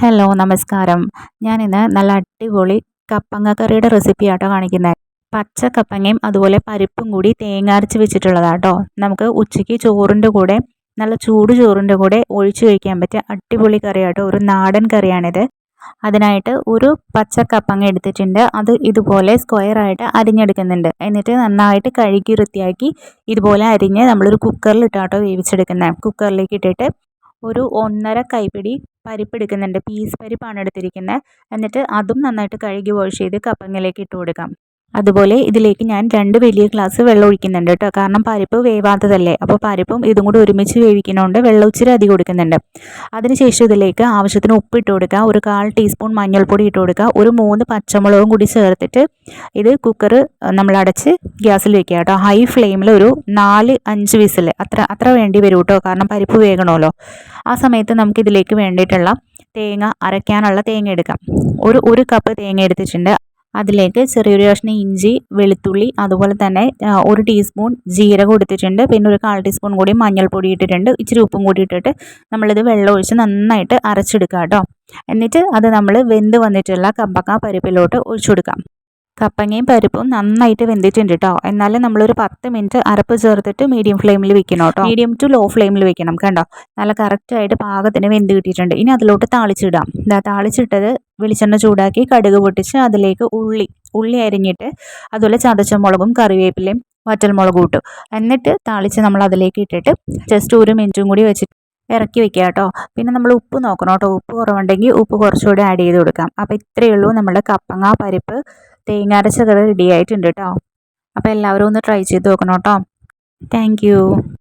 Hello നമസ്കാരം. ഞാനിന്ന് നല്ല അടിപൊളി കപ്പങ്ങ കറിയുടെ റെസിപ്പിയാട്ടോ കാണിക്കുന്നത്. പച്ച കപ്പങ്ങയും അതുപോലെ പരിപ്പും കൂടി തേങ്ങ അരച്ച് വെച്ചിട്ടുള്ളതാട്ടോ. നമുക്ക് ഉച്ചയ്ക്ക് ചോറിൻ്റെ കൂടെ നല്ല ചൂട് ചോറിൻ്റെ കൂടെ ഒഴിച്ചു കഴിക്കാൻ പറ്റിയ അടിപൊളി കറിയാട്ടോ. ഒരു നാടൻ കറിയാണിത്. അതിനായിട്ട് ഒരു പച്ച കപ്പങ്ങ എടുത്തിട്ടുണ്ട്. അത് ഇതുപോലെ സ്ക്വയറായിട്ട് അരിഞ്ഞെടുക്കുന്നുണ്ട്. എന്നിട്ട് നന്നായിട്ട് കഴുകി വൃത്തിയാക്കി ഇതുപോലെ അരിഞ്ഞ് നമ്മളൊരു കുക്കറിലിട്ടാട്ടോ വേവിച്ചെടുക്കുന്നത്. കുക്കറിലേക്ക് ഇട്ടിട്ട് ഒരു 1.5 കൈപ്പിടി പരിപ്പ് എടുക്കുന്നുണ്ട്. പീസ് പരിപ്പാണ് എടുത്തിരിക്കുന്നത്. എന്നിട്ട് അതും നന്നായിട്ട് കഴുകി വാഷ് ചെയ്ത് കപ്പങ്ങയിലേക്ക് ഇട്ട് കൊടുക്കാം. അതുപോലെ ഇതിലേക്ക് ഞാൻ 2 വലിയ ഗ്ലാസ് വെള്ളം ഒഴിക്കുന്നുണ്ട് കേട്ടോ. കാരണം പരിപ്പ് വേവാത്തതല്ലേ, അപ്പോൾ പരിപ്പും ഇതും കൂടി ഒരുമിച്ച് വേവിക്കുന്നതുകൊണ്ട് വെള്ളം ഇച്ചിരി അധികം കൊടുക്കുന്നുണ്ട്. അതിനുശേഷം ഇതിലേക്ക് ആവശ്യത്തിന് ഉപ്പ് ഇട്ട് കൊടുക്കുക, ഒരു 1/4 ടീസ്പൂൺ മഞ്ഞൾപ്പൊടി ഇട്ട് കൊടുക്കുക, ഒരു 3 പച്ചമുളകും കൂടി ചേർത്തിട്ട് ഇത് കുക്കർ നമ്മൾ അടച്ച് ഗ്യാസിൽ വെക്കുക കേട്ടോ. ഹൈ ഫ്ലെയിമിൽ ഒരു 4-5 വിസിൽ അത്ര വേണ്ടി വരും കേട്ടോ, കാരണം പരിപ്പ് വേകണമല്ലോ. ആ സമയത്ത് നമുക്കിതിലേക്ക് വേണ്ടിയിട്ടുള്ള തേങ്ങ അരയ്ക്കാനുള്ള തേങ്ങ എടുക്കാം. ഒരു കപ്പ് തേങ്ങ എടുത്തിട്ടുണ്ട്. അതിലേക്ക് ചെറിയൊരു കഷ്ണം ഇഞ്ചി, വെളുത്തുള്ളി, അതുപോലെ തന്നെ 1 ടീസ്പൂൺ ജീരകം എടുത്തിട്ടുണ്ട്. പിന്നെ ഒരു 1/4 ടീസ്പൂൺ കൂടി മഞ്ഞൾപ്പൊടി ഇട്ടിട്ടുണ്ട്. ഇച്ചിരി ഉപ്പും കൂടി ഇട്ടിട്ട് നമ്മളിത് വെള്ളം ഒഴിച്ച് നന്നായിട്ട് അരച്ചെടുക്കുക കേട്ടോ. എന്നിട്ട് അത് നമ്മൾ വെന്ത് വന്നിട്ടുള്ള കപ്പങ്ങ പരിപ്പിലോട്ട് ഒഴിച്ചു കൊടുക്കാം. കപ്പങ്ങയും പരിപ്പും നന്നായിട്ട് വെന്തിട്ടുണ്ട് കേട്ടോ. എന്നാലും നമ്മളൊരു 10 മിനിറ്റ് അരപ്പ് ചേർത്തിട്ട് മീഡിയം ഫ്ലെയിമിൽ വെക്കണം കേട്ടോ. മീഡിയം ടു ലോ ഫ്ലെയിമിൽ വെക്കണം. കണ്ടോ, നല്ല കറക്റ്റായിട്ട് പാകത്തിന് വെന്ത് കിട്ടിയിട്ടുണ്ട്. ഇനി അതിലോട്ട് താളിച്ചിടാം. താളിച്ചിട്ടത് വെളിച്ചെണ്ണ ചൂടാക്കി കടുക് പൊട്ടിച്ച് അതിലേക്ക് ഉള്ളി അരിഞ്ഞിട്ട് അതുപോലെ ചതച്ചമുളകും കറിവേപ്പിലയും വറ്റൽമുളകും ഇട്ടു. എന്നിട്ട് താളിച്ച് നമ്മൾ അതിലേക്ക് ഇട്ടിട്ട് ജസ്റ്റ് 1 മിനിറ്റും കൂടി വെച്ചിട്ട് ഇറക്കി വെക്കുക കേട്ടോ. പിന്നെ നമ്മൾ ഉപ്പ് നോക്കണം കേട്ടോ. ഉപ്പ് കുറവുണ്ടെങ്കിൽ ഉപ്പ് കുറച്ചുകൂടി ആഡ് ചെയ്ത് കൊടുക്കാം. അപ്പോൾ ഇത്രയേ ഉള്ളൂ, നമ്മുടെ കപ്പങ്ങ പരിപ്പ് തേങ്ങ അരച്ച കറി റെഡി ആയിട്ടുണ്ട് കേട്ടോ. അപ്പോൾ എല്ലാവരും ഒന്ന് ട്രൈ ചെയ്ത് നോക്കണം കേട്ടോ. താങ്ക്